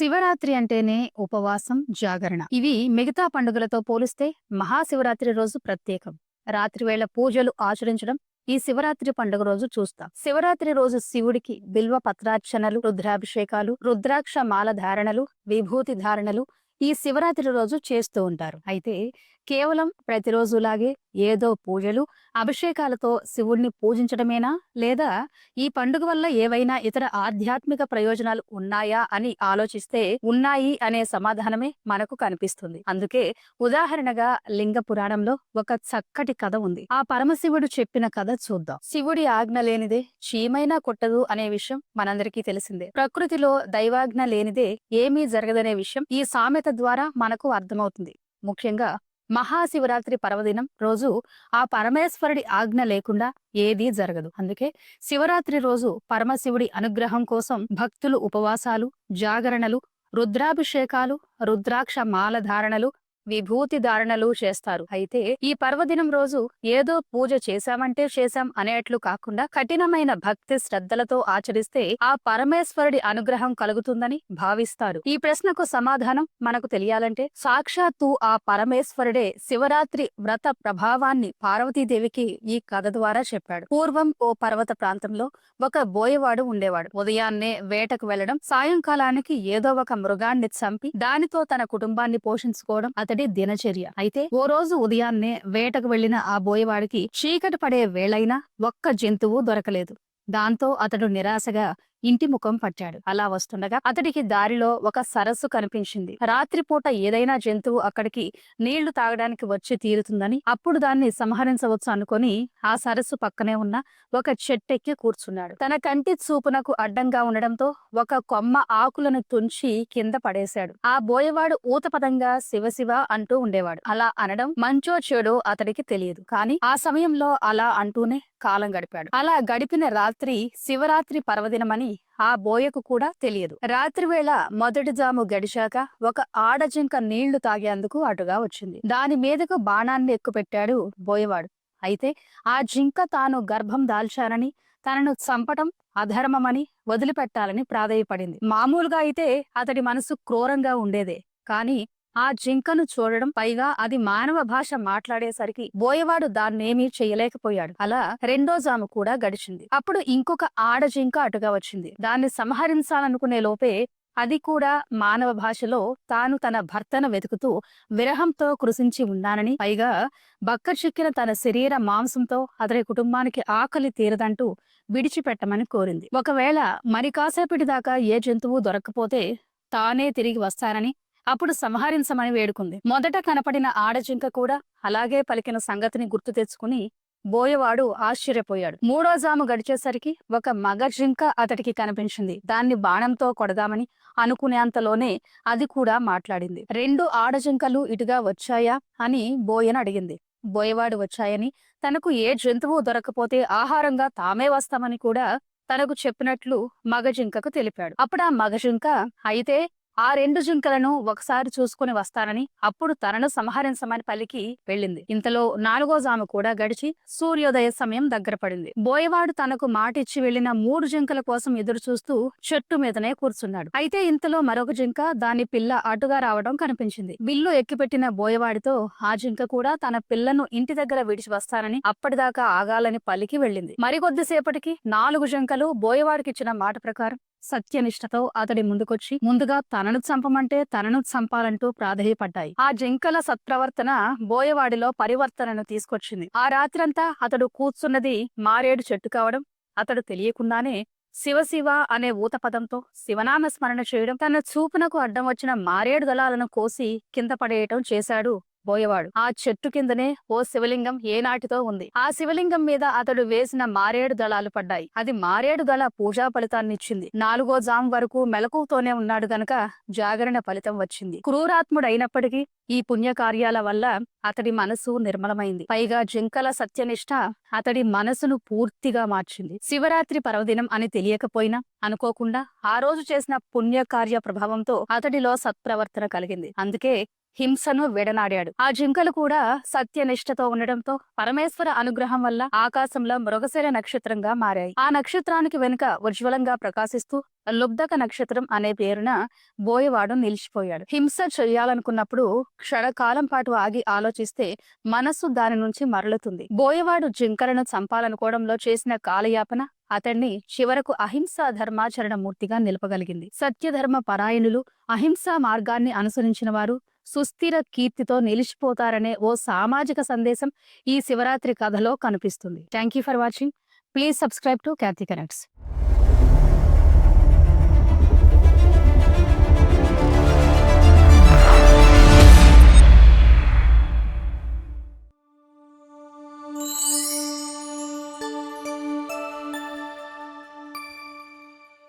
శివరాత్రి అంటేనే ఉపవాసం, జాగరణ. ఇవి మిగతా పండుగలతో పోలిస్తే మహాశివరాత్రి రోజు ప్రత్యేకం. రాత్రివేళ పూజలు ఆచరించడం ఈ శివరాత్రి పండుగ రోజు చూస్తాం. శివరాత్రి రోజు శివుడికి బిల్వ పత్రార్చనలు, రుద్రాభిషేకాలు, రుద్రాక్ష మాల ధారణలు, విభూతి ధారణలు ఈ శివరాత్రి రోజు చేస్తూ ఉంటారు. అయితే కేవలం ప్రతిరోజులాగే ఏదో పూజలు, అభిషేకాలతో శివుణ్ణి పూజించడమేనా, లేదా ఈ పండుగ వల్ల ఏవైనా ఇతర ఆధ్యాత్మిక ప్రయోజనాలు ఉన్నాయా అని ఆలోచిస్తే ఉన్నాయి అనే సమాధానమే మనకు కనిపిస్తుంది. అందుకే ఉదాహరణగా లింగ పురాణంలో ఒక చక్కటి కథ ఉంది. ఆ పరమశివుడు చెప్పిన కథ చూద్దాం. శివుడి ఆజ్ఞ లేనిదే చీమైనా కొట్టదు అనే విషయం మనందరికీ తెలిసిందే. ప్రకృతిలో దైవాజ్ఞ లేనిదే ఏమీ జరగదనే విషయం ఈ సామెత ద్వారా మనకు అర్థమవుతుంది. ముఖ్యంగా మహాశివరాత్రి పర్వదినం రోజు ఆ పరమేశ్వరుడి ఆజ్ఞ లేకుండా ఏదీ జరగదు. అందుకే శివరాత్రి రోజు పరమశివుడి అనుగ్రహం కోసం భక్తులు ఉపవాసాలు, జాగరణలు, రుద్రాభిషేకాలు, రుద్రాక్ష మాల ధారణలు, విభూతి ధారణలు చేస్తారు. అయితే ఈ పర్వదినం రోజు ఏదో పూజ చేశామంటే చేశాం అనేట్లు కాకుండా కఠినమైన భక్తి శ్రద్ధలతో ఆచరిస్తే ఆ పరమేశ్వరుడి అనుగ్రహం కలుగుతుందని భావిస్తారు. ఈ ప్రశ్నకు సమాధానం మనకు తెలియాలంటే సాక్షాత్తు ఆ పరమేశ్వరుడే శివరాత్రి వ్రత ప్రభావాన్ని పార్వతీదేవికి ఈ కథ ద్వారా చెప్పాడు. పూర్వం ఓ పర్వత ప్రాంతంలో ఒక బోయవాడు ఉండేవాడు. ఉదయాన్నే వేటకు వెళ్లడం, సాయంకాలానికి ఏదో ఒక మృగాన్ని చంపి దానితో తన కుటుంబాన్ని పోషించుకోవడం అతడి దినచర్య. అయితే ఓ రోజు ఉదయాన్నే వేటకు వెళ్లిన ఆ బోయవాడికి చీకటి పడే వేళైనా ఒక్క జంతువు దొరకలేదు. దాంతో అతడు నిరాశగా ఇంటి ముఖం పట్టాడు. అలా వస్తుండగా అతడికి దారిలో ఒక సరస్సు కనిపించింది. రాత్రిపూట ఏదైనా జంతువు అక్కడికి నీళ్లు తాగడానికి వచ్చి తీరుతుందని, అప్పుడు దాన్ని సంహరించవచ్చు అనుకుని ఆ సరస్సు పక్కనే ఉన్న ఒక చెట్టెక్కి కూర్చున్నాడు. తన కంటి చూపునకు అడ్డంగా ఉండడంతో ఒక కొమ్మ ఆకులను తుంచి కింద పడేశాడు. ఆ బోయవాడు ఊతపదంగా శివశివ అంటూ ఉండేవాడు. అలా అనడం మంచో చెడో అతడికి తెలియదు. కానీ ఆ సమయంలో అలా అంటూనే కాలం గడిపాడు. అలా గడిపిన రాత్రి శివరాత్రి పర్వదినమని ఆ బోయకు కూడా తెలియదు. రాత్రివేళ మొదటి జాము గడిచాక ఒక ఆడజింక నీళ్లు తాగేందుకు అటుగా వచ్చింది. దాని మీదకు బాణాన్ని ఎక్కుపెట్టాడు బోయవాడు. అయితే ఆ జింక తాను గర్భం దాల్చానని, తనను చంపటం అధర్మమని వదిలిపెట్టాలని ప్రాధేయపడింది. మామూలుగా అయితే అతడి మనసు క్రూరంగా ఉండేదే. కాని ఆ జింకను చూడడం, పైగా అది మానవ భాష మాట్లాడేసరికి బోయవాడు దాన్నేమీ చెయ్యలేకపోయాడు. అలా రెండో జాము కూడా గడిచింది. అప్పుడు ఇంకొక ఆడ జింక అటుగా వచ్చింది. దాన్ని సంహరించాలనుకునే లోపే అది కూడా మానవ భాషలో తాను తన భర్తను వెతుకుతూ విరహంతో కృషించి ఉన్నానని, పైగా బక్కచిక్కిన తన శరీర మాంసంతో అతని కుటుంబానికి ఆకలి తీరదంటూ విడిచిపెట్టమని కోరింది. ఒకవేళ మరి కాసేపటి దాకా ఏ జంతువు దొరక్కపోతే తానే తిరిగి వస్తానని, అప్పుడు సంహరించమని వేడుకుంది. మొదట కనపడిన ఆడజింక కూడా అలాగే పలికిన సంగతిని గుర్తు తెచ్చుకుని బోయవాడు ఆశ్చర్యపోయాడు. మూడో జాము గడిచేసరికి ఒక మగ జింక అతడికి కనిపించింది. దాన్ని బాణంతో కొడదామని అనుకునేంతలోనే అది కూడా మాట్లాడింది. రెండు ఆడజింకలు ఇటుగా వచ్చాయా అని బోయను అడిగింది. బోయవాడు వచ్చాయని, తనకు ఏ జంతువు దొరకపోతే ఆహారంగా తామే వస్తామని కూడా తనకు చెప్పినట్లు మగ జింకకు తెలిపాడు. అప్పుడు ఆ మగ జింక అయితే ఆ రెండు జింకలను ఒకసారి చూసుకుని వస్తానని, అప్పుడు తనను సంహరించమని పలికి వెళ్ళింది. ఇంతలో నాలుగో జాము కూడా గడిచి సూర్యోదయ సమయం దగ్గర పడింది. బోయవాడు తనకు మాటిచ్చి వెళ్లిన మూడు జింకల కోసం ఎదురు చూస్తూ చెట్టు మీదనే కూర్చున్నాడు. అయితే ఇంతలో మరొక జింక, దాని పిల్ల అటుగా రావడం కనిపించింది. బిల్లు ఎక్కిపెట్టిన బోయవాడితో ఆ జింక కూడా తన పిల్లను ఇంటి దగ్గర విడిచి వస్తానని, అప్పటిదాకా ఆగాలని పలికి వెళ్ళింది. మరికొద్దిసేపటికి నాలుగు జింకలు బోయవాడికిచ్చిన మాట ప్రకారం సత్యనిష్టతో అతడి ముందుకొచ్చి ముందుగా తనను చంపమంటే తనను చంపాలంటూ ప్రాధేయపడ్డాయి. ఆ జింకల సత్ప్రవర్తన బోయవాడిలో పరివర్తనను తీసుకొచ్చింది. ఆ రాత్రంతా అతడు కూర్చున్నది మారేడు చెట్టు కావడం, అతడు తెలియకుండానే శివశివ అనే ఊతపదంతో శివనామ స్మరణ చేయడం, తన చూపునకు అడ్డం వచ్చిన మారేడు దళాలను కోసి కింద పడేయటం చేశాడు బోయవాడు. ఆ చెట్టు కిందనే ఓ శివలింగం ఏనాటితో ఉంది. ఆ శివలింగం మీద అతడు వేసిన మారేడు దళాలు పడ్డాయి. అది మారేడు దళ పూజా ఫలితాన్నిచ్చింది. నాలుగో జాము వరకు మెలకువతోనే ఉన్నాడు గనక జాగరణ ఫలితం వచ్చింది. క్రూరాత్ముడైనప్పటికీ ఈ పుణ్యకార్యాల వల్ల అతడి మనసు నిర్మలమైంది. పైగా జింకల సత్యనిష్ట అతడి మనసును పూర్తిగా మార్చింది. శివరాత్రి పర్వదినం అని తెలియకపోయినా అనుకోకుండా ఆ రోజు చేసిన పుణ్యకార్య ప్రభావంతో అతడిలో సత్ప్రవర్తన కలిగింది. అందుకే హింసను విడనాడాడు. ఆ జింకలు కూడా సత్యనిష్టతో ఉండడంతో పరమేశ్వర అనుగ్రహం వల్ల ఆకాశంలో మృగశిర నక్షత్రంగా మారాయి. ఆ నక్షత్రానికి వెనుక ఉజ్వలంగా ప్రకాశిస్తూ లుబ్ధక నక్షత్రం అనే పేరున బోయవాడు నిలిచిపోయాడు. హింస చెయ్యాలనుకున్నప్పుడు క్షణకాలం పాటు ఆగి ఆలోచిస్తే మనస్సు దాని నుంచి మరలుతుంది. బోయవాడు జింకలను చంపాలనుకోవడంలో చేసిన కాలయాపన అతన్ని చివరకు అహింసా ధర్మాచరణ మూర్తిగా నిలపగలిగింది. సత్యధర్మ పరాయణులు, అహింసా మార్గాన్ని అనుసరించిన వారు సుస్థిర కీర్తితో నిలిచిపోతారనే ఓ సామాజిక సందేశం ఈ శివరాత్రి కథలో కనిపిస్తుంది. Thank you for watching. Please subscribe to Khyati connects.